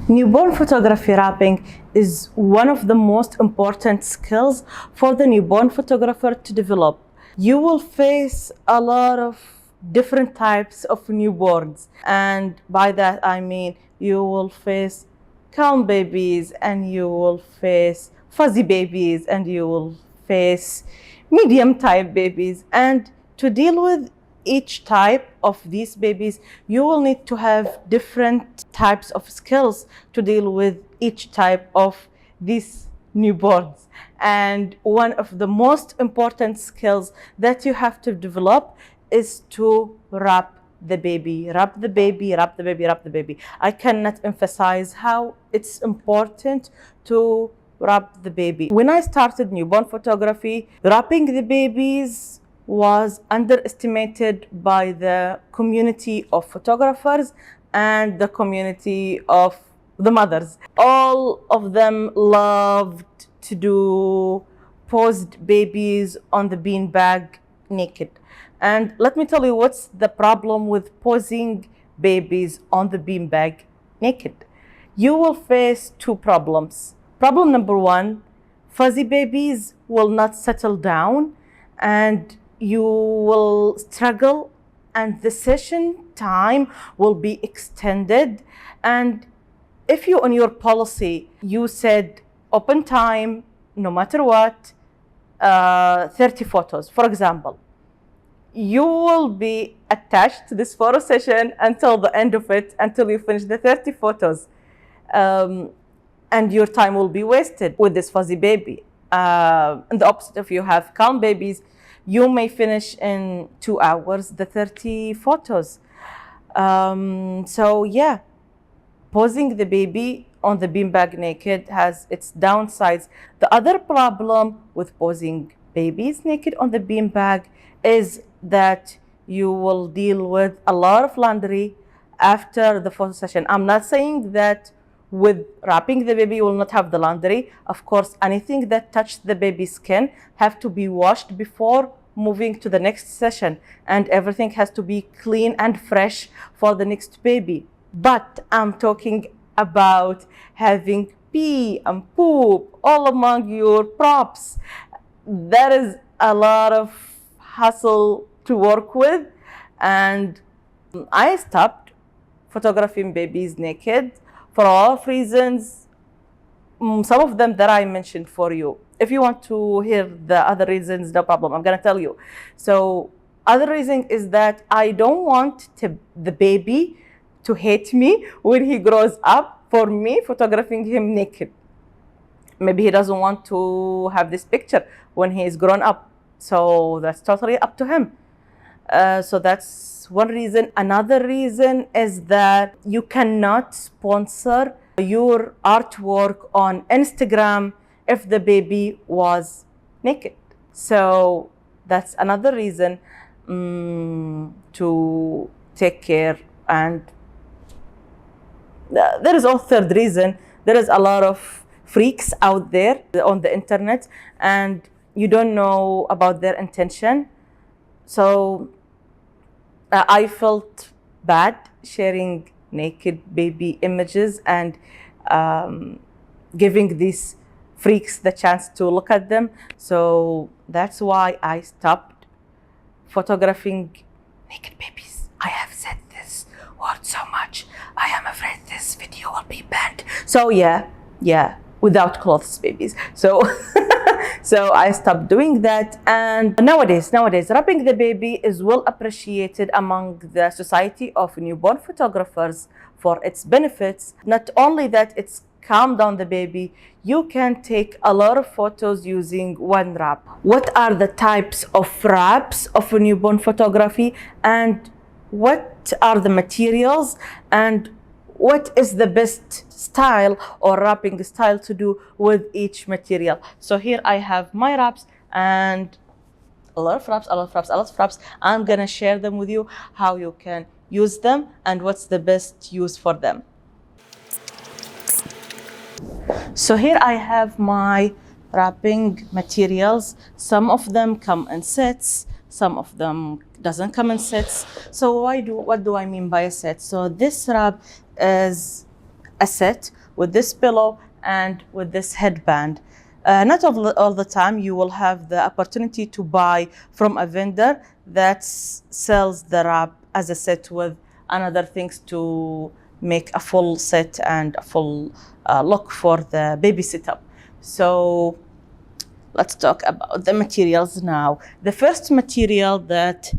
Newborn photography wrapping is one of the most important skills for the newborn photographer to develop. You will face a lot of different types of newborns, and by that I mean you will face calm babies, and you will face fuzzy babies, and you will face medium type babies. And to deal with each type of these babies, you will need to have different types of skills to deal with each type of these newborns. And one of the most important skills that you have to develop is to wrap the baby, wrap the baby, wrap the baby, wrap the baby. I cannot emphasize how it's important to wrap the baby. When I started newborn photography, wrapping the babies was underestimated by the community of photographers and the community of the mothers. All of them loved to do posed babies on the beanbag naked. And let me tell you what's the problem with posing babies on the beanbag naked. You will face two problems. Problem number one, fuzzy babies will not settle down, and you will struggle, and the session time will be extended. And if you on your policy you said open time no matter what, 30 photos for example, you will be attached to this photo session until the end of it, until you finish the 30 photos, and your time will be wasted with this fuzzy baby. And the opposite, if you have calm babies, you may finish in 2 hours the 30 photos. So yeah, posing the baby on the beanbag naked has its downsides. The other problem with posing babies naked on the beanbag is that you will deal with a lot of laundry after the photo session. I'm not saying that with wrapping the baby you will not have the laundry. Of course, anything that touched the baby's skin have to be washed before moving to the next session, and everything has to be clean and fresh for the next baby. But I'm talking about having pee and poop all among your props. That is a lot of hassle to work with, and I stopped photographing babies naked for a lot of reasons. Some of them that I mentioned for you. If you want to hear the other reasons, no problem, I'm gonna tell you. So other reason is that I don't want the baby to hate me when he grows up for me photographing him naked. Maybe he doesn't want to have this picture when he is grown up. So that's totally up to him. So that's one reason. Another reason is that you cannot sponsor your artwork on Instagram if the baby was naked. So that's another reason to take care. And there is also third reason. There is a lot of freaks out there on the internet, and you don't know about their intention. So I felt bad sharing naked baby images and giving these freaks the chance to look at them. So that's why I stopped photographing naked babies. I have said this word so much. I am afraid this video will be banned. So yeah, without clothes babies. So so I stopped doing that. And nowadays wrapping the baby is well appreciated among the society of newborn photographers for its benefits. Not only that, it's calm down the baby. You can take a lot of photos using one wrap. What are the types of wraps of a newborn photography, and what are the materials, and what is the best style or wrapping style to do with each material? So here I have my wraps, and a lot of wraps. I'm gonna share them with you, how you can use them and what's the best use for them. So here I have my wrapping materials. Some of them come in sets, some of them doesn't come in sets. So what do I mean by a set? So this wrap is a set with this pillow and with this headband. Not all the time you will have the opportunity to buy from a vendor that sells the wrap as a set with another things to make a full set and a full look for the baby setup. So let's talk about the materials now. The first material that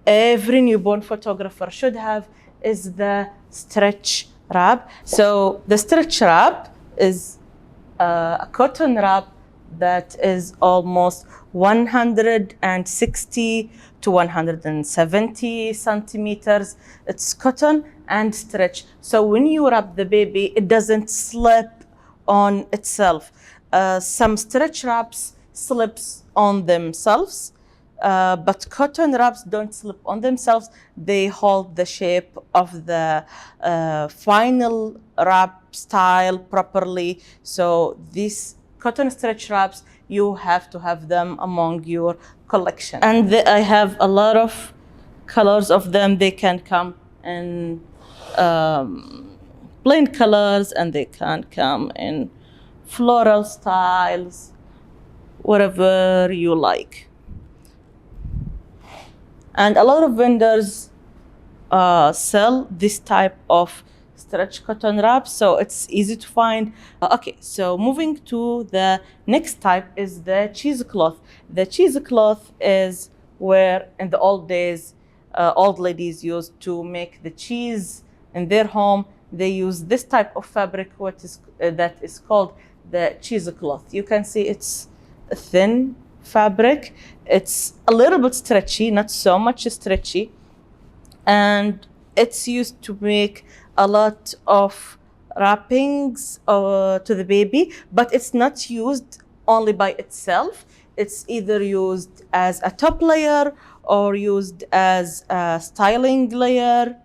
every newborn photographer should have is the stretch wrap. So the stretch wrap is a cotton wrap that is almost 160 to 170 centimeters. It's cotton and stretch. So when you wrap the baby, it doesn't slip on itself. Some stretch wraps slips on themselves, but cotton wraps don't slip on themselves. They hold the shape of the final wrap style properly. So these cotton stretch wraps, you have to have them among your collection. And I have a lot of colors of them. They can come in plain colors, and they can come in floral styles, whatever you like. And a lot of vendors sell this type of stretch cotton wrap, so it's easy to find. Okay, so moving to the next type is the cheesecloth. The cheesecloth is where in the old days, old ladies used to make the cheese in their home. They use this type of fabric, that is called the cheesecloth. You can see it's a thin fabric. It's a little bit stretchy, not so much stretchy, and it's used to make a lot of wrappings to the baby, but it's not used only by itself. It's either used as a top layer or used as a styling layer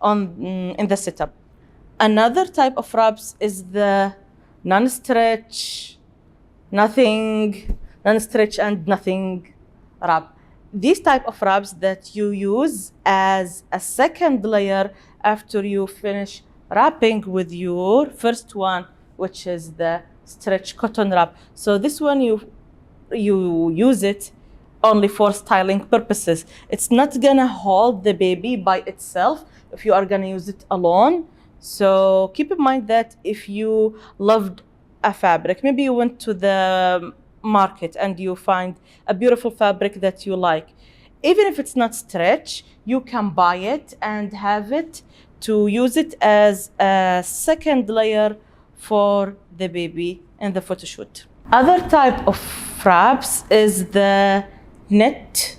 in the setup. Another type of wraps is the non-stretch and nothing wrap. These type of wraps that you use as a second layer after you finish wrapping with your first one, which is the stretch cotton wrap. So this one you use it only for styling purposes. It's not gonna hold the baby by itself if you are gonna use it alone. So keep in mind that if you loved a fabric, maybe you went to the market and you find a beautiful fabric that you like, even if it's not stretch, you can buy it and have it to use it as a second layer for the baby in the photo shoot. Other type of wraps is the knit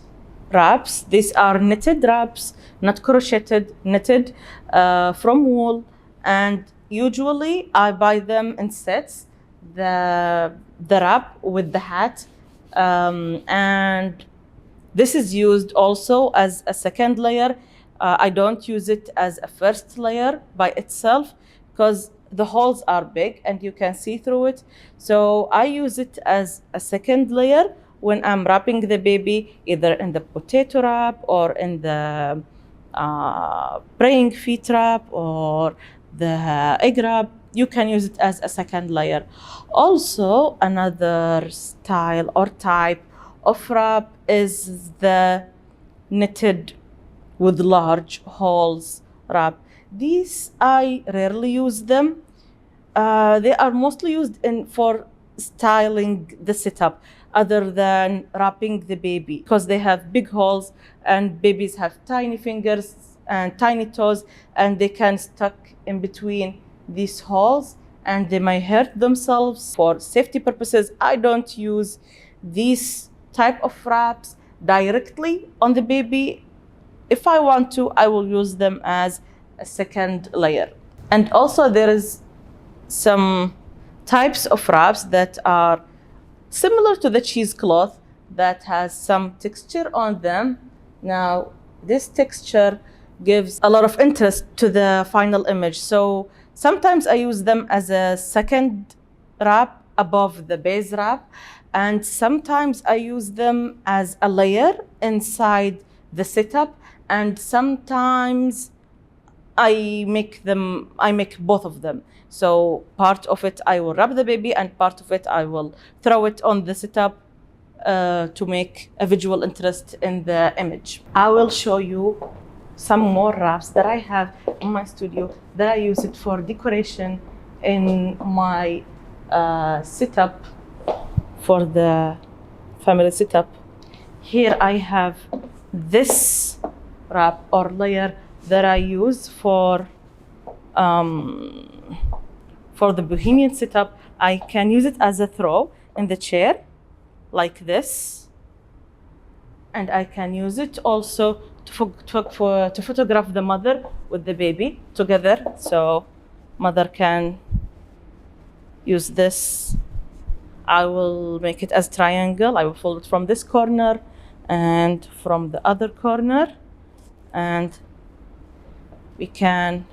wraps. These are knitted wraps, not crocheted, knitted from wool, and usually I buy them in sets. The wrap with the hat, and this is used also as a second layer. I don't use it as a first layer by itself because the holes are big and you can see through it. So I use it as a second layer when I'm wrapping the baby, either in the potato wrap or in the praying feet wrap or the egg wrap. You can use it as a second layer. Also, another style or type of wrap is the knitted with large holes wrap. These I rarely use them. They are mostly used for styling the setup other than wrapping the baby, because they have big holes and babies have tiny fingers and tiny toes, and they can stuck in between these holes and they might hurt themselves. For safety purposes, I don't use these type of wraps directly on the baby. If I want to, I will use them as a second layer. And also there is some types of wraps that are similar to the cheesecloth that has some texture on them. Now, this texture gives a lot of interest to the final image. So sometimes I use them as a second wrap above the base wrap, and sometimes I use them as a layer inside the setup, and sometimes I make both of them. So part of it I will wrap the baby, and part of it I will throw it on the setup to make a visual interest in the image. I will show you some more wraps that I have in my studio that I use it for decoration in my setup for the family setup. Here I have this wrap or layer that I use for the bohemian setup. I can use it as a throw in the chair like this, and I can use it also to photograph the mother with the baby together. So mother can use this. I will make it as triangle. I will fold it from this corner and from the other corner, and we can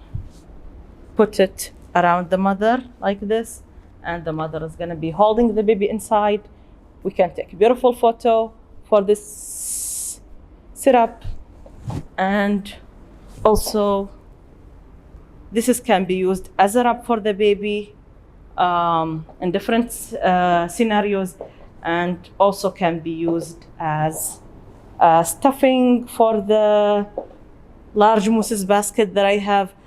put it around the mother like this, and the mother is going to be holding the baby inside. We can take a beautiful photo for this setup. And also this can be used as a wrap for the baby in different scenarios, and also can be used as stuffing for the large mousses basket that I have.